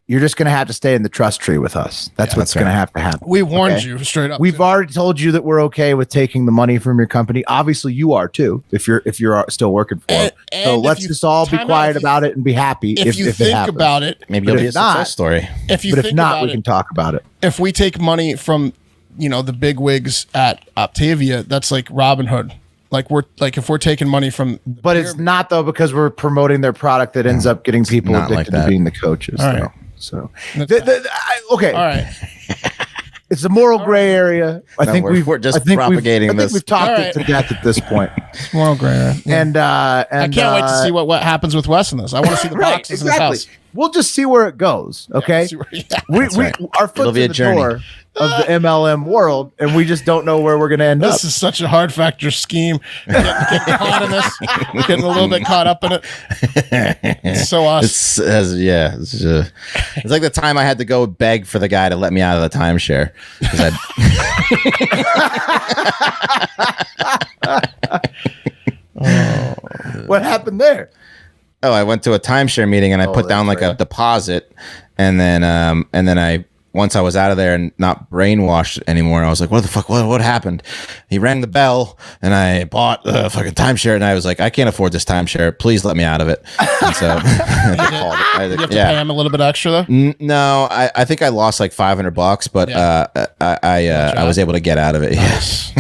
you're just going to have to stay in the trust tree with us. That's what's that's going to right. have to happen. We warned Okay? you straight up. We've already told you that we're okay with taking the money from your company. Obviously, you are too. If you're still working for it. And So if let's you- just all be time out, quiet if you- about it and be happy if you it think happens. about it, Maybe But you'll be a if not- success story. if you But if think not, about we it, can talk about it. if we take money from the big wigs at Octavia, that's like Robin Hood. Like if we're taking money from the But it's not though because we're promoting their product that ends up getting people not like addicted to that. being the coaches. All right. though. So That's okay, all right. it's a moral gray area. I No, think we're just I think propagating I think this. we've talked All it right. to death at this point. Moral gray area. And I can't wait to see what happens with Wes in this. I want to see the right, boxes exactly. in his house. We'll just see where it goes. Okay. See where- we right. our It'll foot's be a in the journey. door of the MLM world, and we just don't know where we're going to end up. This is such a hard factor scheme. Getting caught in this, getting a little bit caught up in it. It's so us. It's like the time I had to go beg for the guy to let me out of the timeshare. 'Cause What happened there? I went to a timeshare meeting and I put down like a deposit, and then I once I was out of there and not brainwashed anymore, I was like, what the fuck? What happened? He rang the bell and I bought a fucking timeshare, and I was like, I can't afford this timeshare. Please let me out of it. And so I called it. You have to pay him a little bit extra though. No, I think I lost like $500, but I was able to get out of it. Yes,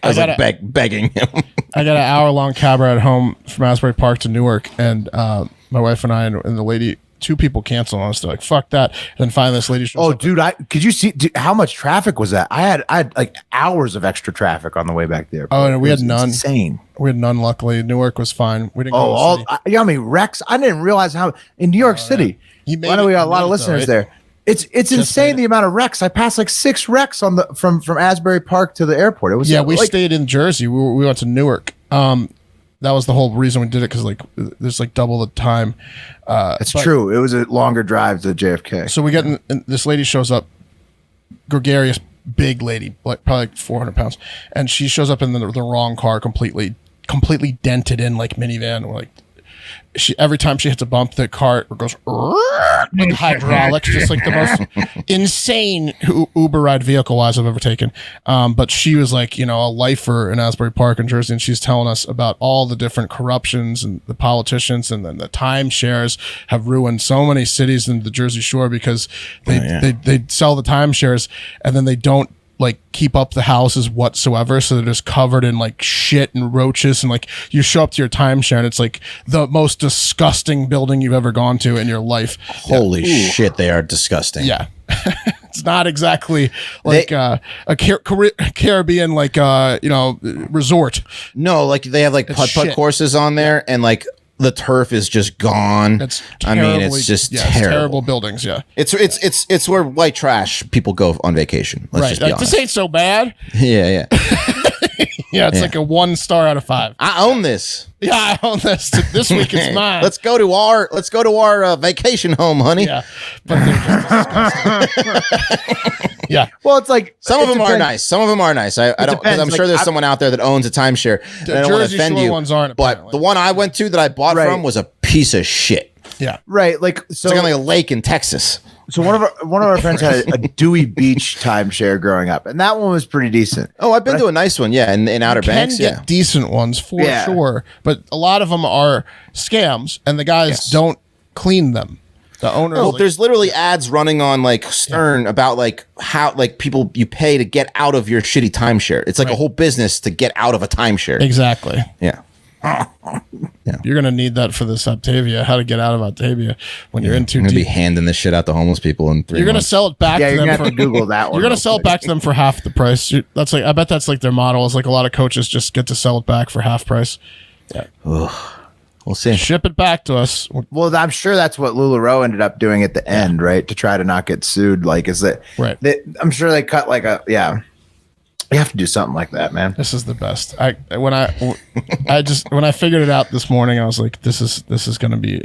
I was begging him. I got an hour-long cab ride home from Asbury Park to Newark, and my wife and I and the lady 2 people canceled on us. They're like, fuck that. And then finally this lady shows Oh, up. dude, could you see how much traffic was that? I had like hours of extra traffic on the way back there. Oh, and we had none. Insane. We had none, luckily. Newark was fine. We didn't go to the Oh, city. you know how many wrecks? I didn't realize how in New York City. He made I know it- we got a he lot of made it, listeners though, there. It's insane the amount of wrecks. I passed like 6 wrecks on the from Asbury Park to the airport. It was Yeah, we like, stayed in Jersey. We went to Newark. That was the whole reason we did it, because like there's like double the time. It's true. It was a longer drive to JFK. So we get in, this lady shows up, gregarious, big lady, like probably like 400 pounds, and she shows up in the wrong car, completely dented in, like minivan. We're like, every time she hits a bump, the car goes like hydraulics, just like the most insane Uber ride vehicle wise I've ever taken. But she was like, you know, a lifer in Asbury Park in Jersey, and she's telling us about all the different corruptions and the politicians, and then the timeshares have ruined so many cities in the Jersey Shore because they sell the timeshares and then they don't like keep up the houses whatsoever, so they're just covered in like shit and roaches, and like you show up to your timeshare and it's like the most disgusting building you've ever gone to in your life. Holy shit, they are disgusting. Yeah. It's not exactly like a Caribbean like you know, resort. No, like they have like putt shit. courses on there, and like the turf is just gone. It's I mean, terribly- it's just yeah, terrible. It's terrible buildings. Yeah, It's where white trash people go on vacation. Let's right. just be Like, honest. this ain't so bad. Yeah. Yeah, it's like a 1 star out of 5. I own this. Yeah, I own this. This week it's mine. Let's go to our vacation home, honey. Yeah, but they're just disgusting. Yeah. Well, it's like Some of it them are depends. nice. Some of them are nice. I don't, because I'm depends. sure Like, there's someone out there that owns a timeshare. And I don't want to Jersey offend Shore you. ones aren't, But apparently. the one I went to that I bought Right. from was a piece of shit. Yeah. Right, like It's so. like on like a lake in Texas. So one of our friends had a Dewey Beach timeshare growing up, and that one was pretty decent. Oh, I've been to a nice one, yeah, in Outer Can Banks, get yeah. decent ones for Yeah. sure, but a lot of them are scams, and the guys Yes. don't clean them. The owner, Well, there's literally ads running on like Stern about like how like people you pay to get out of your shitty timeshare. It's like a whole business to get out of a timeshare. exactly. Yeah. You're gonna need that for this Octavia. How to get out of Octavia when you're in too I'm gonna be deep. handing this shit out to homeless people in 3 You're gonna months. sell it back Yeah, to you're them gonna for have to Google that one. You're gonna real sell it quick. back to them for half the price. That's like, I bet that's like their model. Is like a lot of coaches just get to sell it back for half price. We'll see. Ship it back to us. Well, I'm sure that's what LuLaRoe ended up doing at the end, right? To try to not get sued. Like, is that Right. I'm sure they cut like a You have to do something like that, man. This is the best. When I figured it out this morning, I was like, this is gonna be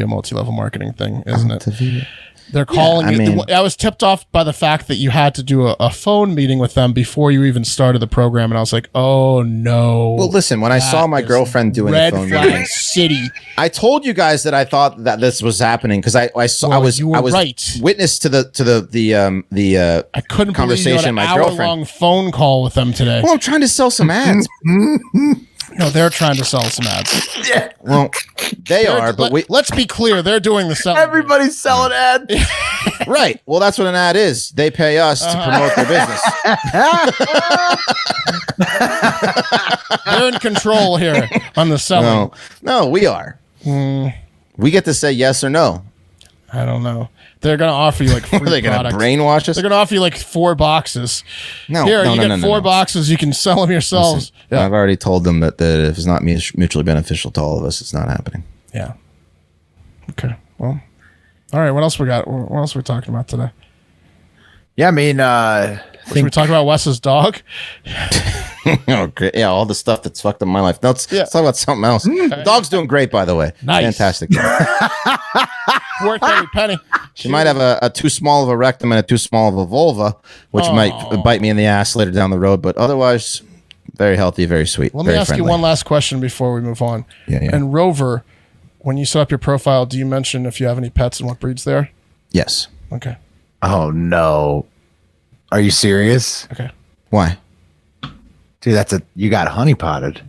a multi-level marketing thing, isn't it? They're calling I it. mean- I was tipped off by the fact that you had to do a phone meeting with them before you even started the program, and I was like, oh no. Well, listen, when I saw my That is girlfriend doing the Red phone Flag meeting, City. I told you guys that I thought that this was happening because I was you were right. witness to the I couldn't conversation believe you my had an girlfriend. hour-long phone call with them today. Well, I'm trying to sell some ads. No, they're trying to sell some ads. Well, they are, but Let's be clear, they're doing the selling. Everybody's selling ads. right. Well, that's what an ad is. They pay us to promote their business. They're in control here on the selling. No, we are. We get to say yes or no. I don't know. They're going to offer you like free Are they going to products. brainwash us? They're going to offer you like 4 boxes. No, Here, no, you no, get no, no, 4 no. boxes. You can sell them yourselves. Yeah. I've already told them that if it's not mutually beneficial to all of us, it's not happening. Yeah. Okay. Well, all right. What else we got? What else are we talking about today? Yeah, I mean, Should we talk about Wes's dog? Oh, great. Yeah, all the stuff that's fucked up my life. No, let's talk about something else. The dog's doing great, by the way. Nice. Fantastic. Worth every penny. She might have a too small of a rectum and a too small of a vulva, which might bite me in the ass later down the road. But otherwise, very healthy, very sweet. Let me very ask friendly. you one last question before we move on. Yeah. And Rover, when you set up your profile, do you mention if you have any pets and what breeds there? Yes. Okay. oh no, are you serious, Okay. Why? dude? You got honey potted.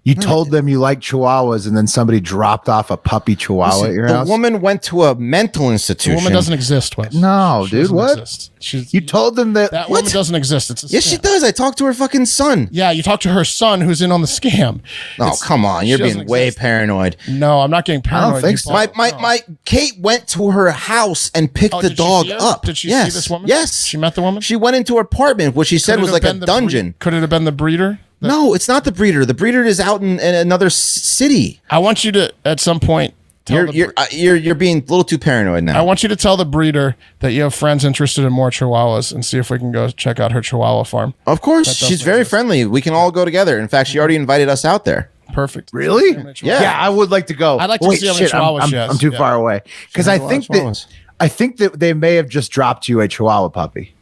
You told them you like chihuahuas, and then somebody dropped off a puppy chihuahua at your The house. woman went to a mental The institution. woman doesn't exist, Wes. No, She dude, doesn't what? exist. You told them that. That What? woman doesn't exist. It's a Yes, she scam. does. I talked to her fucking son. Yeah, you talked to her son who's in on the scam. Oh, come on. You're she being doesn't way exist. paranoid. No, I'm not getting paranoid. think You so. bought- My Kate went to her house and picked Oh, the did she dog see her? up. Did she yes. see this woman? Yes. She met the woman? She went into her apartment, which she said Could it was have like a been the dungeon. Could it have been the breeder? No, it's not the breeder. The breeder is out in another city. I want you to, at some point, tell You're being a little too paranoid now. I want you to tell the breeder that you have friends interested in more chihuahuas and see if we can go check out her chihuahua farm. Of course, That she's doesn't very exist. friendly. We can all go together. In fact, she already invited us out there. Perfect. Really? Yeah. Yeah, I would like to go. I'd like to see how many chihuahuas she has. I'm too Yeah. far away because She I has a lot of think that chihuahuas. they may have just dropped you a chihuahua puppy.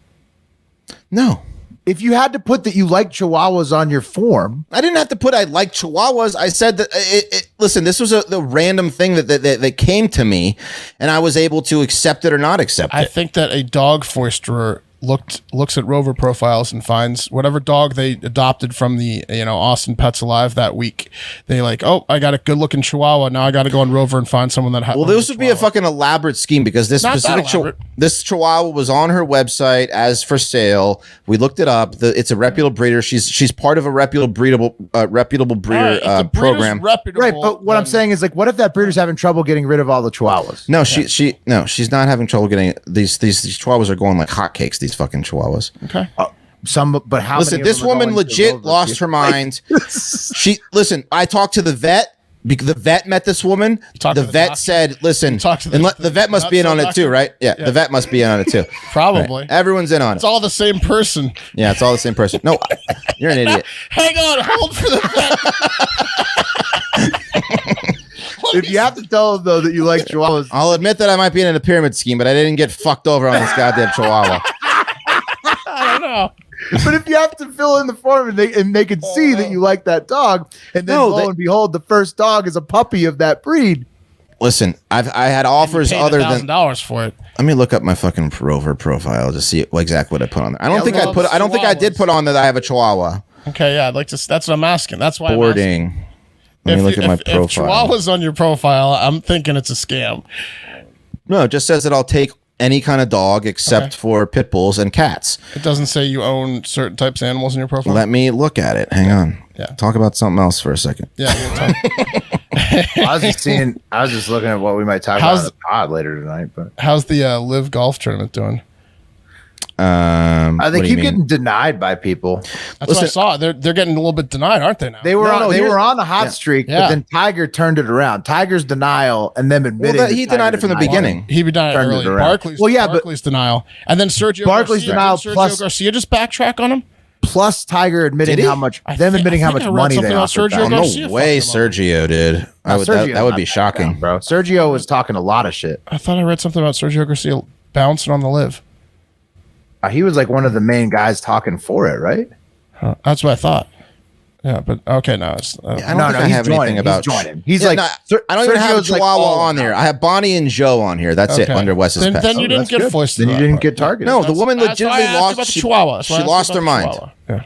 No, If you had to put that you like chihuahuas on your form, I didn't have to put I like chihuahuas. I said that. Listen, this was the random thing that came to me, and I was able to accept it or not accept I it. think that a dog foisterer looks at Rover profiles and finds whatever dog they adopted from the Austin Pets Alive that week. They like, oh, I got a good looking Chihuahua. Now I got to go on Rover and find someone that. Well, this would be a fucking elaborate scheme because this Not that specific elaborate. this chihuahua was on her website as for sale. We looked it up. It's a reputable breeder. She's part of a reputable breeder program. right? But what I'm saying is, like, what if that breeder's having trouble getting rid of all the chihuahuas? No, she's not having trouble getting these chihuahuas are going like hotcakes. These fucking chihuahuas. Okay. But how? Listen, many of this them are woman going to legit Rover? lost her mind. I talked to the vet because the vet met this woman. talked The to the vet doctor? said, listen, talked to and the- the vet must be in on it doctor? too, right? Yeah, the vet must be in on it too. Probably. Right. Everyone's in on It's it. all the same person. Yeah, it's all the same person. No, you're an idiot. Hang on, hold for the vet. If you have to tell them though that you like chihuahuas, I'll admit that I might be in a pyramid scheme, but I didn't get fucked over on this goddamn chihuahua. I don't know. but if you have to fill in the form and they can see that you like that dog, and then No, lo they- and behold, the first dog is a puppy of that breed. Listen, I had offers Paid other than. $1,000 for it. Let me look up my fucking Rover profile to see exactly what I put on there. I don't think I love put. I don't think I did chihuahuas. put on that I have a chihuahua. Okay, yeah, I'd like to. That's what I'm asking. That's why Boarding. Let me look at my profile. If Chihuahua's on your profile, I'm thinking it's a scam. No, it just says that I'll take any kind of dog except Okay. for pit bulls and cats. It doesn't say you own certain types of animals in your profile. Let me look at it. Hang on. Yeah. Talk about something else for a second. Yeah. you're talking- I was just looking at what we might talk How's- about in the pod later tonight. But How's the Live Golf tournament doing? they What do you keep mean? getting denied by people. That's what I saw. They're getting a little bit denied, aren't they now? They were No, they here's- were on a hot streak, Yeah. but then Tiger turned it around. Tiger's denial and them admitting he that denied Tiger it from the denied beginning. He denied it Turned it early. around. Barkley's denial, and then Sergio Barkley's Garcia. denial Didn't Sergio plus- Garcia just backtrack on him. Plus Tiger admitting Did he? how much I them think- admitting I how think much I read money they something about offered. Sergio back. No Garcia way, fucked him up. Sergio did. Sergio's That would not be shocking. bro. Sergio was talking a lot of shit. I thought I read something about Sergio Garcia bouncing on the Live. He was like one of the main guys talking for it, right? That's what I thought. Yeah, but okay, no, it's I don't think I have anything about. He's joining. He's Yeah, like, no, Ser- I don't even have a Sergio's like Chihuahua all on there. I have Bonnie and Joe on here. That's it Okay. under Wes's Then pets. you didn't that's get good. voiced. Then to you that didn't part. get targeted. No, the woman That's why I legitimately asked lost. about the She, Chihuahua. That's why I she asked lost about her the mind. Chihuahua. Yeah.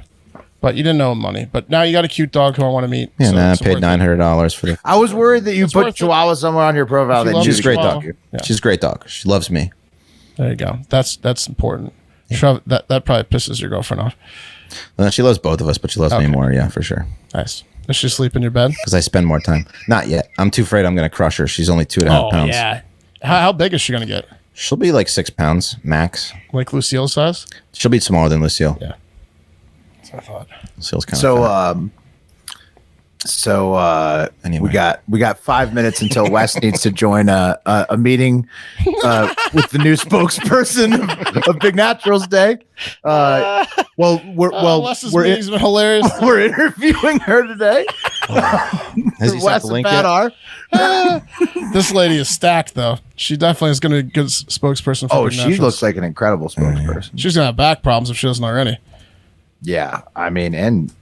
But you didn't owe him money. But now you got a cute dog who I want to meet. Yeah, so I it's paid worth it. $900 for the. I was worried that you It's put worth it. Chihuahua somewhere on your profile. If you That love you She's a great Chihuahua. dog. Yeah. She's a great dog. She loves me. There you go. That's important. Shove, that probably pisses your girlfriend off. She loves both of us, but she loves me more. Yeah, for sure. Nice. Does she sleep in your bed? Because I spend more time. Not yet. I'm too afraid I'm going to crush her. She's only 2.5 pounds. yeah. How big is she gonna get? She'll be like 6 pounds max. Like Lucille size? She'll be smaller than Lucille. Yeah. That's what I thought. Lucille's kind of. Anyway. we got 5 minutes until Wes needs to join a meeting with the new spokesperson of Big Naturals Day. Wes's We're meeting's been hilarious. we're interviewing her today. Has he sent Wes the and link Pat yet? are. This lady is stacked, though. She definitely is going to be a good spokesperson for Oh, Big she Naturals. looks like an incredible spokesperson. She's going to have back problems if she doesn't already. Yeah, I mean, and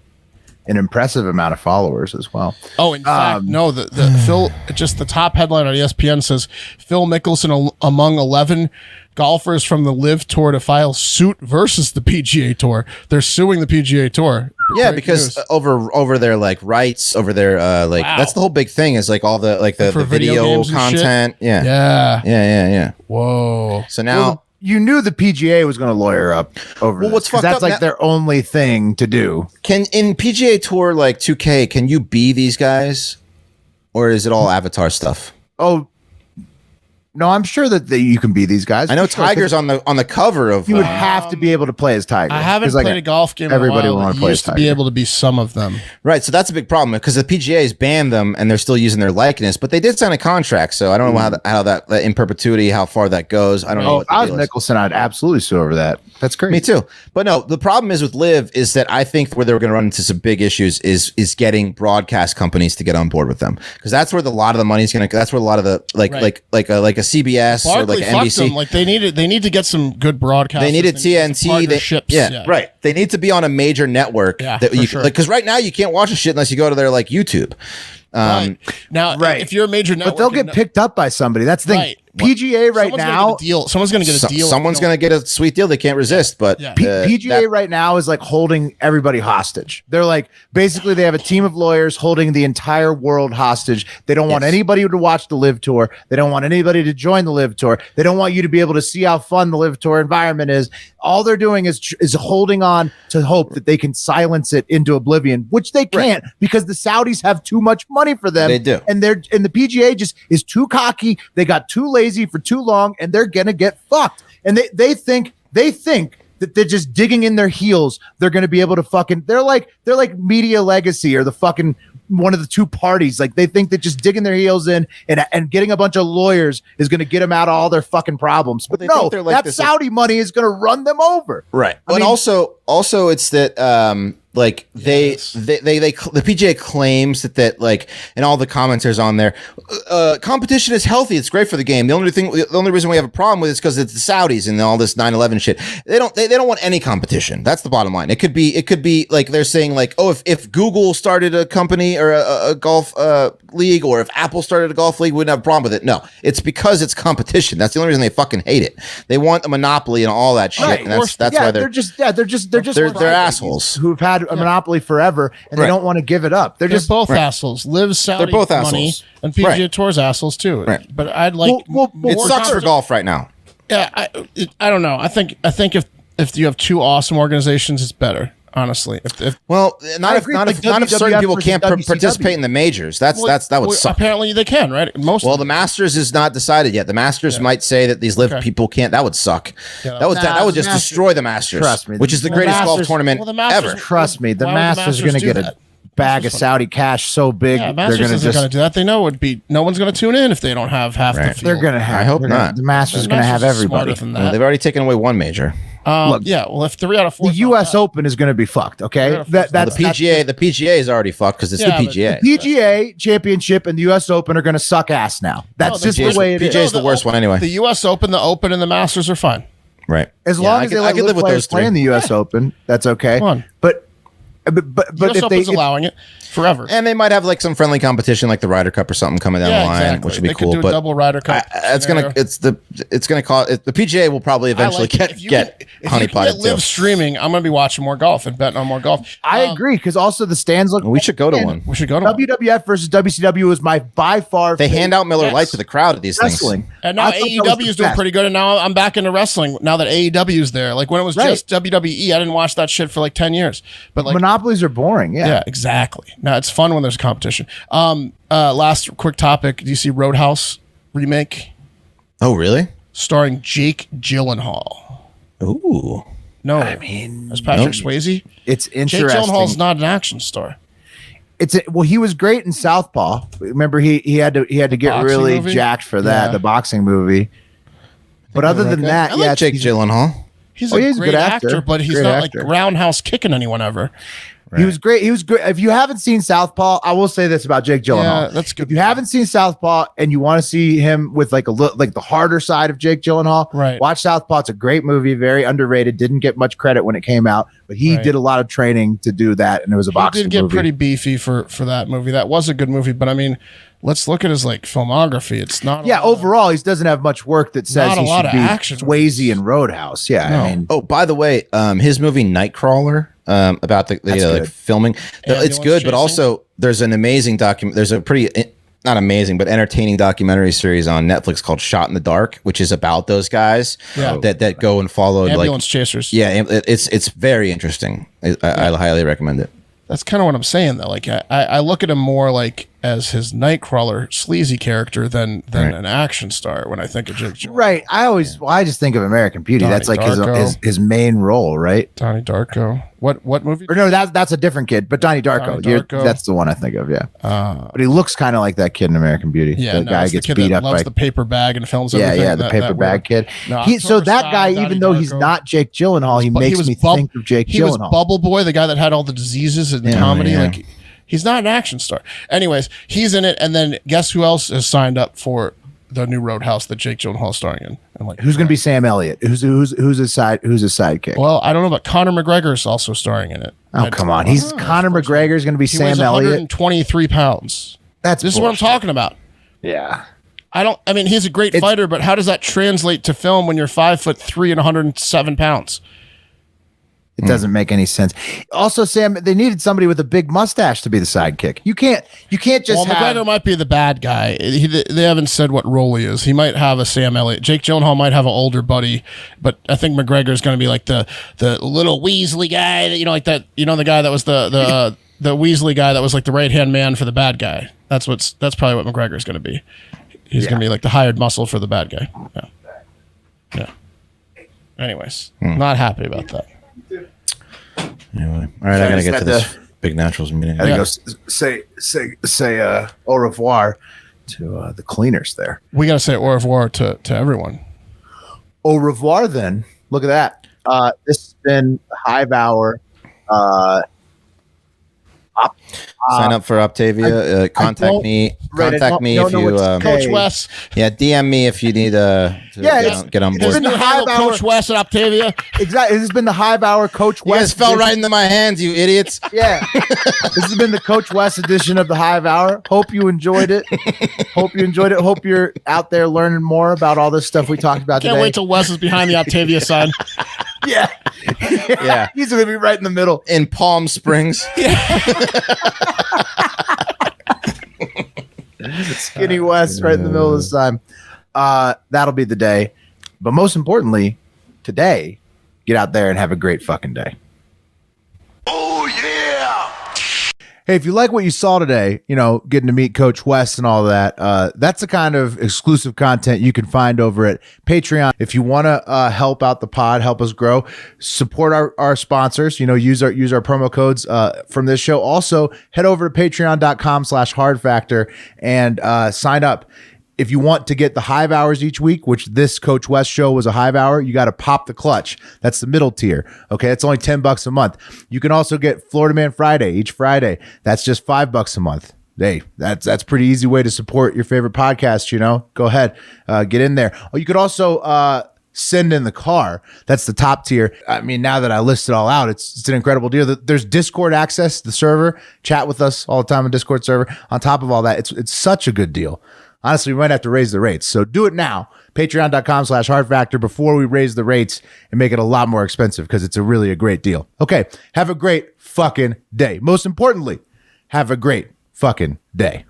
an impressive amount of followers as well. Oh, in fact, no. The Phil, just the top headline on ESPN says Phil Mickelson among 11 golfers from the Live Tour to file suit versus the PGA Tour. They're suing the PGA Tour. Yeah, Breaking because news. over their like rights, over their Wow. that's the whole big thing is like all the For video video games and content. Yeah. Yeah. Yeah. Whoa. So now Well, you knew the PGA was going to lawyer up over Well, this, what's 'cause fucked that's up like now- their only thing to do. can in PGA Tour like 2K, can you be these guys? Or is it all avatar stuff? Oh, no, I'm sure that you can be these guys. I know for sure, 'cause Tiger's on the cover of You would have to be able to play as Tiger. I haven't 'Cause, like, played a golf game everybody in a will while. wanna It play as used to be Tiger. able to be some of them. Right, so that's a big problem because the PGA's banned them and they're still using their likeness, but they did sign a contract, so I don't know how that in perpetuity, how far that goes. I don't know. Oh, What if the I was deal is. Mickelson, I'd absolutely sue over that. That's great. Me too. But no, the problem is with Live is that I think where they're going to run into some big issues is getting broadcast companies to get on board with them because that's where a lot of the money's going to. That's where a lot of the like a CBS or Barkley like fucked NBC. them. Like they need to get some good broadcast. They needed TNT. Partnerships. Right. They need to be on a major network. Yeah, that for you sure. like because right now you can't watch a shit unless you go to their like YouTube. Right. Now, Right. if you're a major network, But they'll get picked up by somebody. That's the thing. Right. PGA right someone's gonna now, get a deal. Someone's going to get a deal. Someone's going to get a sweet deal. They can't resist. But Yeah. PGA right now is like holding everybody hostage. They're like basically they have a team of lawyers holding the entire world hostage. They don't want Yes. anybody to watch the Live Tour. They don't want anybody to join the Live Tour. They don't want you to be able to see how fun the Live Tour environment is. All they're doing is holding on to hope that they can silence it into oblivion, which they can't because the Saudis have too much money for them. They do. And the PGA just is too cocky. They got too lazy for too long and they're gonna get fucked. And they think that they're just digging in their heels. They're going to be able to fucking, they're like Media Legacy or the fucking one of the two parties. Like they think that just digging their heels in and getting a bunch of lawyers is going to get them out of all their fucking problems. But they no, think they're like that this- Saudi money is going to run them over. Right. I And mean- also it's that like they the PGA claims that like and all the commenters on there competition is healthy, it's great for the game. The only reason we have a problem with it is because it's the Saudis and all this 9/11 shit. They don't want any competition. That's the bottom line. It could be like they're saying like, oh, if Google started a company or a golf league, or if Apple started a golf league, we wouldn't have a problem with it. No, it's because it's competition. That's the only reason they fucking hate it. They want a monopoly and all that shit. Right. And that's why they're they're assholes who've had a monopoly forever and they Right. don't want to give it up. They're They're just both assholes. Live Saudi They're both money assholes. and PGA Right. Tour's assholes too. Right. But I'd like Well, it more sucks for competition. golf right now. Yeah, I don't know. I think if you have two awesome organizations, it's better. Honestly, if Well, not I if agree, not like if not if certain WWF people versus can't WCW. participate in the majors. That would suck. Apparently, they can. Right? Most. Well, the Masters is not decided yet. The Masters might say that these live people can't. That would suck. Yeah, that would Nah, just Masters- destroy the Masters. Trust me. Which is the Well, greatest golf Masters- tournament well, the Masters- ever. trust me, the Why would the Masters are going to Masters get do a that? bag of Saudi cash so big yeah, they're Masters going to isn't just going to do that. They know it would be. No one's going to tune in if they don't have half the Right. field. they're going to have. I hope they're gonna- not. The Masters The is going to have Masters is everybody. smarter than Well, that. they've already taken away one major. Look, Yeah. Well, if 3 out of 4, The U.S. Open is going to be fucked. Okay, Yeah, that's The PGA is already fucked because it's Yeah, the but PGA. PGA Championship and the U.S. Open are going to suck ass now. That's the just the PGA's way it is. PGA's the worst one anyway. The U.S. Open, the Open, and the Masters are fine. Right. As Yeah, long I as could- they I let could live with players those play three. in the U.S. Open, that's okay. Come on. But U.S. if Open's they allowing it forever. And they might have like some friendly competition like the Ryder Cup or something coming down the line, which would be they cool. Could do But a double Ryder Cup. it's gonna cost the PGA will probably eventually if you can honeypotted get live too. streaming, I'm going to be watching more golf and betting on more golf. I agree because also the stands look. We should go to and one. We should go to one. WWF versus WCW is my by far. They hand out Miller Yes. Lite to the crowd at these wrestling. things. And now I thought that was AEW the is doing best. pretty good, and now I'm back into wrestling. Now that AEW is there, like when it was Right. just WWE, I didn't watch that shit for like 10 years. But like, Monopolies are boring. yeah, exactly. Now it's fun when there's competition. Last quick topic: do you see Roadhouse remake Oh, really? starring Jake Gyllenhaal? Ooh. No, I mean, as Patrick Swayze. It's Jake interesting. Gyllenhaal's not an action star. Well, he was great in Southpaw. Remember, he had to get Boxing really movie? jacked for that, Yeah. the boxing movie. But other than that, I like Jake he's- Gyllenhaal. He's Oh, a he's a great good actor, actor. but he's Great not actor. like roundhouse kicking anyone ever. He was great. He was great. If you haven't seen Southpaw, I will say this about Jake Gyllenhaal. Yeah, that's good. If you haven't seen Southpaw and you want to see him with like like the harder side of Jake Gyllenhaal, Right. watch Southpaw. It's a great movie, very underrated. Didn't get much credit when it came out, but he Right. did a lot of training to do that, and it was a He boxing did get movie. pretty beefy for that movie. That was a good movie, but I mean, let's look at his like filmography. It's not. Overall, he doesn't have much work that says Not a he lot should of be action Swayze and Roadhouse. Yeah, No. I mean, Oh, by the way, his movie Nightcrawler, about the like good. filming, it's Ambulance good, but chasing? also there's an amazing document. There's a pretty not amazing, but entertaining documentary series on Netflix called Shot in the Dark, which is about those guys that go and follow ambulance chasers. Yeah, it's very interesting. I highly recommend it. That's kind of what I'm saying though. Like I look at him more like as his Nightcrawler sleazy character than an action star when I think of Jake Gyllenhaal. right. I just think of American Beauty. Donnie That's like Darko. his main role, right? Donnie Darko. What movie? Or no, that's a different kid. But Donnie Darko, Donnie Darko. that's the one I think of. Yeah, but he looks kind of like that kid in American Beauty. Yeah, the guy it's gets the kid beat that up loves by the paper bag and films yeah, everything. yeah, the paper bag kid. No, So October that Sky, guy, Donnie even though he's Darko. not Jake Gyllenhaal, he But makes me think of Jake He was Gyllenhaal. Bubble Boy, the guy that had all the diseases in the comedy. yeah. Like he's not an action star. Anyways, he's in it, and then guess who else has signed up for the new Roadhouse that Jake Gyllenhaal is starring in? I'm like, Who's going to be Sam Elliott? Who's his sidekick? well, I don't know, but Conor McGregor is also starring in it. Oh, come on. He's Conor McGregor is going to be He Sam weighs Elliott. 123 pounds. This This is what I'm talking about. Yeah. I mean, he's a great fighter, but how does that translate to film when you're 5'3" and 107 pounds? It doesn't make any sense. Also, Sam, they needed somebody with a big mustache to be the sidekick. You can't just Well, have McGregor might be the bad guy. They haven't said what role he is. He might have a Sam Elliott. Jake Gyllenhaal might have an older buddy, but I think McGregor is going to be like the little Weasley guy that like that. The guy that was the Weasley guy that was like the right hand man for the bad guy. That's probably what McGregor is going to be. He's going to be like the hired muscle for the bad guy. Yeah. Anyways, not happy about that. Anyway, all right, I gotta get to this big naturals meeting. I think say au revoir to the cleaners there. We got to say au revoir to everyone. Au revoir, then. Look at that. This has been Hive Hour. Sign up for Optavia. Contact me. Contact me if you. Coach Wes. Yeah, DM me if you need to get on There's board. no the Hive handle, Hour. Coach Wes at Octavia. Exactly. This has been the Hive Hour Coach You guys West. fell right into my hands, you idiots. Yeah. This has been the Coach West edition of the Hive Hour. Hope you enjoyed it. Hope you're out there learning more about all this stuff we talked about Can't today. wait till Wes is behind the Octavia sign. Yeah. Yeah. He's going to be right in the middle. In Palm Springs. Skinny West right in the middle of this time. That'll be the day. But most importantly, today, get out there and have a great fucking day. Oh, yeah. Hey, if you like what you saw today, getting to meet Coach West and all that, that's the kind of exclusive content you can find over at Patreon. If you want to help out the pod, help us grow, support our sponsors, use our promo codes from this show. Also, head over to patreon.com/hardfactor and sign up. If you want to get the Hive Hours each week, which this Coach West show was a Hive Hour, you got to pop the clutch. That's the middle tier. Okay. It's only $10 a month. You can also get Florida Man Friday each Friday. That's just $5 a month. Hey, that's pretty easy way to support your favorite podcast. Go ahead, get in there. Oh, you could also, send in the car. That's the top tier. I mean, now that I list it all out, it's an incredible deal. There's Discord access to the server, chat with us all the time on Discord server. On top of all that, it's such a good deal. Honestly, we might have to raise the rates. So do it now. Patreon.com/hardfactor before we raise the rates and make it a lot more expensive because it's really a great deal. Okay. Have a great fucking day. Most importantly, have a great fucking day.